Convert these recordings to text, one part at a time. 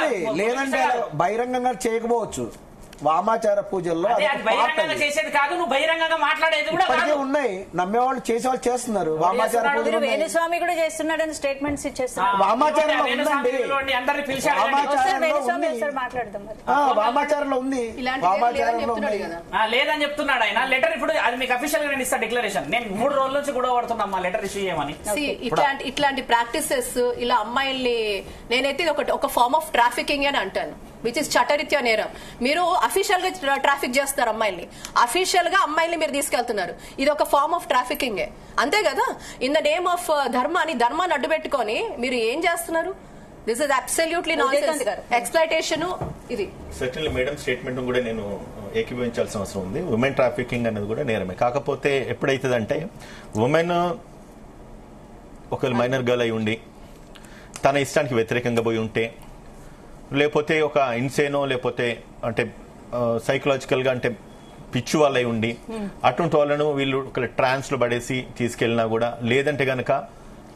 ఉంది, లేదంటే బహిరంగంగా చేయకపోవచ్చు. వామాచార పూజల్లో చేసేది కాదు, నువ్వు బహిరంగంగా మాట్లాడేది కూడా ఉన్నాయి. నమ్మేవాళ్ళు చేసేవాళ్ళు చేస్తున్నారు. వామాచార పూజలు వేణుస్వామి కూడా చేస్తున్నాడని స్టేట్మెంట్స్ ఇచ్చేస్తున్నారు. వామాచారంలో ఉందండి, వామాచారంలో ఉంది, వామాచారంలో ఉంది లేదని చెప్తున్నాడు ఆయన. లెటర్ ఇప్పుడు అది మీకు అఫీషియల్ గా నేను ఇస్తా డిక్లరేషన్. నేను 3 రోజుల నుంచి గొడవ పడుతున్నా మా లెటర్ ఇష్యూ చేయమని. ఇట్లాంటి ప్రాక్టీసెస్ ఇలా అమ్మాయిల్ని నేనైతే ఒక ఫార్మ్ ఆఫ్ ట్రాఫికింగ్ అని అంటాను, విచ్ ఇస్ చట్టరీత్యా నేరం. మీరు అఫీషియల్ గా ట్రాఫిక్ చేస్తారు అమ్మాయిల్ని, అఫీషియల్ గా అమ్మాయిల్ని మీరు తీసుకెళ్తున్నారు. ఇది ఒక ఫార్మ్ ఆఫ్ ట్రాఫికింగ్, అంతే కదా? ఇన్ ద నేమ్ ఆఫ్ ధర్మాన్ని అడ్డు పెట్టుకొని మీరు ఏం చేస్తున్నారు? This is absolutely nonsense, exploitation. ఇది సర్టన్లీ మేడం స్టేట్మెంట్ కూడా నేను ఏకీభవించాల్సిన అవసరం ఉంది. ఉమెన్ ట్రాఫికింగ్ అనేది కూడా నేరమే. కాకపోతే ఎప్పుడైతుందంటే ఉమెన్ ఒక మైనర్ గర్ల్ అయి ఉండి తన ఇష్టానికి వ్యతిరేకంగా పోయి ఉంటే, లేకపోతే ఒక ఇన్సేనో లేకపోతే అంటే సైకలాజికల్ గా అంటే పిచ్చి వాళ్ళై ఉండి అటువంటి వాళ్ళను వీళ్ళు ఒక ట్రాన్స్ లో పడేసి తీసుకెళ్ళినా కూడా, లేదంటే గనక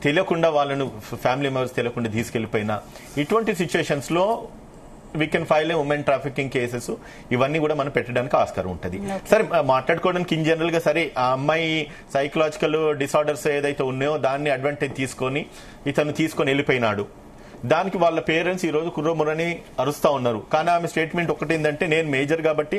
తెలియకుండా వాళ్ళను ఫ్యామిలీ మెంబర్స్ తెలియకుండా తీసుకెళ్లిపోయినా, ఇటువంటి సిచ్యువేషన్స్ లో we can file A women trafficking cases. ఇవన్నీ కూడా మనం పెట్టడానికి ఆస్కారం ఉంటుంది. సరే మాట్లాడుకోవడానికి ఇన్ జనరల్ గా సరే ఆ అమ్మాయి సైకలాజికల్ డిసార్డర్స్ ఏదైతే ఉన్నాయో దాన్ని అడ్వాంటేజ్ తీసుకొని ఇతను తీసుకొని వెళ్ళిపోయినాడు. దానికి వాళ్ళ పేరెంట్స్ ఈ రోజు కుర్రమురని అరుస్తా ఉన్నారు. కానీ ఆమె స్టేట్మెంట్ ఒకటి ఏంటంటే, నేను మేజర్ కాబట్టి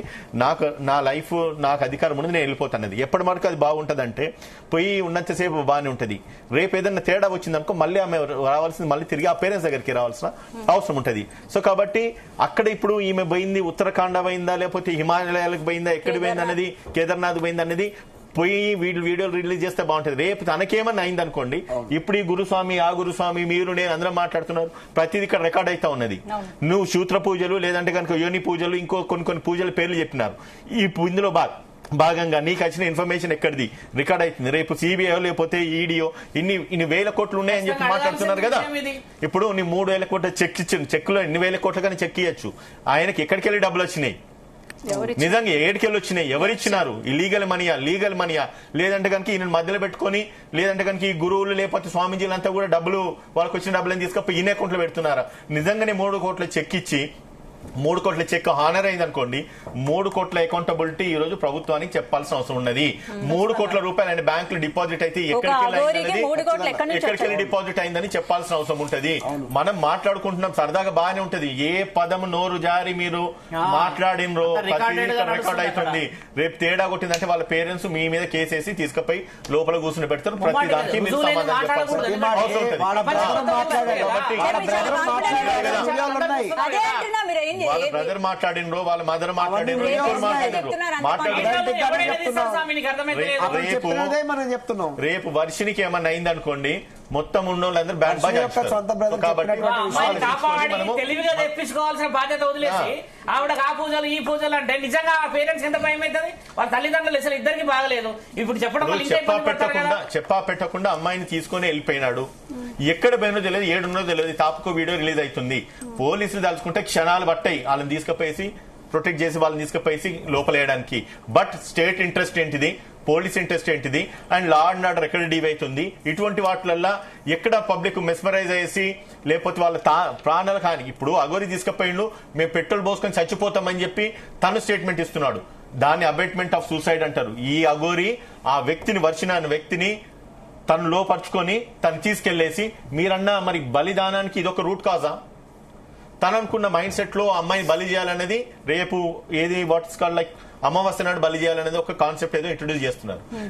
నా లైఫ్ నాకు అధికారం ఉన్నది, నేను వెళ్ళిపోతానది. ఎప్పటి వరకు అది బాగుంటదంటే పోయి ఉన్నంతసేపు బాగానే ఉంటది. రేపు ఏదైనా తేడా వచ్చిందనుకో మళ్ళీ ఆమె రావాల్సింది మళ్ళీ తిరిగి ఆ పేరెంట్స్ దగ్గరికి రావాల్సిన అవసరం ఉంటది. సో కాబట్టి అక్కడ ఇప్పుడు ఈమె పోయింది ఉత్తరాఖండ పోయిందా, లేకపోతే హిమాలయాలకు పోయిందా, ఎక్కడ పోయింది అనేది, కేదార్నాథ్ పోయింది అనేది పోయి వీడియోలు రిలీజ్ చేస్తే బాగుంటుంది. రేపు తనకేమన్నా అయింది అనుకోండి, ఇప్పుడు ఈ గురుస్వామి ఆ గురుస్వామి మీరు నేను అందరం మాట్లాడుతున్నారు, ప్రతిదీ ఇక్కడ రికార్డ్ అవుతా ఉన్నది. నువ్వు సూత్ర పూజలు లేదంటే కనుక యోని పూజలు ఇంకో కొన్ని పూజల పేర్లు చెప్పినారు. ఈ ఇందులో భాగంగా నీకు వచ్చిన ఇన్ఫర్మేషన్ ఎక్కడిది రికార్డ్ అవుతుంది. రేపు సిబిఐ లేకపోతే ఈడీఓ ఇన్ని వేల కోట్లు ఉన్నాయని చెప్పి మాట్లాడుతున్నారు కదా. ఇప్పుడు నీ 3,000 కోట్ల చెక్ ఇచ్చిన చెక్ లో ఎన్ని వేల కోట్ల కానీ చెక్ ఇవ్వచ్చు. ఆయనకి ఎక్కడికి వెళ్ళి డబ్బులు వచ్చినాయి, నిజంగా ఏడుకెళ్ళి వచ్చినాయి, ఎవరిచ్చినారు, ఇల్లీగల్ మనీయా లీగల్ మనీయా, లేదంటే కనుక ఈయన మధ్యలో పెట్టుకొని, లేదంటే కనుక ఈ గురువులు లేకపోతే స్వామీజీలంతా కూడా డబ్బులు వాళ్ళకి వచ్చిన డబ్బులను తీసుకపోయి ఈయన అకౌంట్లో పెడుతున్నారా? నిజంగానే 3 కోట్ల చెక్ ఇచ్చి 3 కోట్ల చెక్ హానర్ అయింది అనుకోండి, 3 కోట్ల అకౌంటబిలిటీ ఈ రోజు ప్రభుత్వానికి చెప్పాల్సిన అవసరం ఉన్నది. 3 కోట్ల రూపాయలు ఆయన బ్యాంకులో డిపాజిట్ అయితే ఎక్కడికి వెళ్ళి డిపాజిట్ అయిందని చెప్పాల్సిన అవసరం ఉంటది. మనం మాట్లాడుకుంటున్నాం సరదాగా బాగానే ఉంటది. ఏ పదము నోరు జారి మీరు మాట్లాడినరో రికార్డ్ అవుతుంది. రేపు తేడా కొట్టిందంటే వాళ్ళ పేరెంట్స్ మీ మీద కేసేసి తీసుకుపోయి లోపల కూర్చుని పెడతారు. ప్రతి దానికి మీరు సమాధానం చెప్పాల్సిన అవసరం ఉంటుంది. వాళ్ళ బ్రదర్ మాట్లాడినరు, వాళ్ళ మదర్ మాట్లాడినరు, రేపు వర్షినికి ఏమన్నా అయిందనుకోండి మొత్తం ఉన్నోళ్ళందరూ బ్యాడ్ బాగా తెలివిగా తెప్పించుకోవాల్సిన బాధ్యత వదిలేసి ఆవిడ ఆ పూజలు ఈ పూజలు అంటే నిజంగా ఆ పేరెంట్స్ ఎంత భయం అవుతుంది? వాళ్ళ తల్లిదండ్రులు అసలు ఇద్దరికి బాగలేదు. ఇప్పుడు చెప్పా పెట్టకుండా అమ్మాయిని తీసుకుని వెళ్ళిపోయినాడు. ఎక్కడ పోయినో తెలియదు, ఏడున్నదో తెలియదు. తాపుకో వీడియో రిలీజ్ అవుతుంది. పోలీసులు తలుచుకుంటే క్షణాలు పట్టాయి వాళ్ళని తీసుకుపోయేసి ప్రొటెక్ట్ చేసి వాళ్ళని తీసుకుపోయేసి లోపలేయడానికి. బట్ స్టేట్ ఇంట్రెస్ట్ ఏంటిది, పోలీస్ ఇంట్రెస్ట్ ఏంటిది, అండ్ లా అండ్ ఆర్డర్ ఎక్కడ డీవ్ అవుతుంది? ఇటువంటి వాటిలల్లా ఎక్కడ పబ్లిక్ మెస్మరైజ్ అయ్యేసి లేకపోతే వాళ్ళ ప్రాణాలు కానీ. ఇప్పుడు అగోరి తీసుకుపోయిండు, మేము పెట్రోల్ పోసుకొని చచ్చిపోతామని చెప్పి తను స్టేట్మెంట్ ఇస్తున్నాడు. దాన్ని అబేట్మెంట్ ఆఫ్ సూసైడ్ అంటారు. ఈ అగోరి ఆ వ్యక్తిని వర్షిన వ్యక్తిని తను లోపరుచుకొని తను తీసుకెళ్లేసి, మీరన్నా మరి బలిదానానికి ఇదొక రూట్ కాజా? తను అనుకున్న మైండ్ సెట్ లో అమ్మాయిని బలి చేయాలనేది రేపు ఏది వాట్స్ కాల్డ్ లైక్ అమావాస్య నాడు బలి చేయాలనేది ఒక కాన్సెప్ట్ ఏదో ఇంట్రొడ్యూస్ చేస్తున్నారు.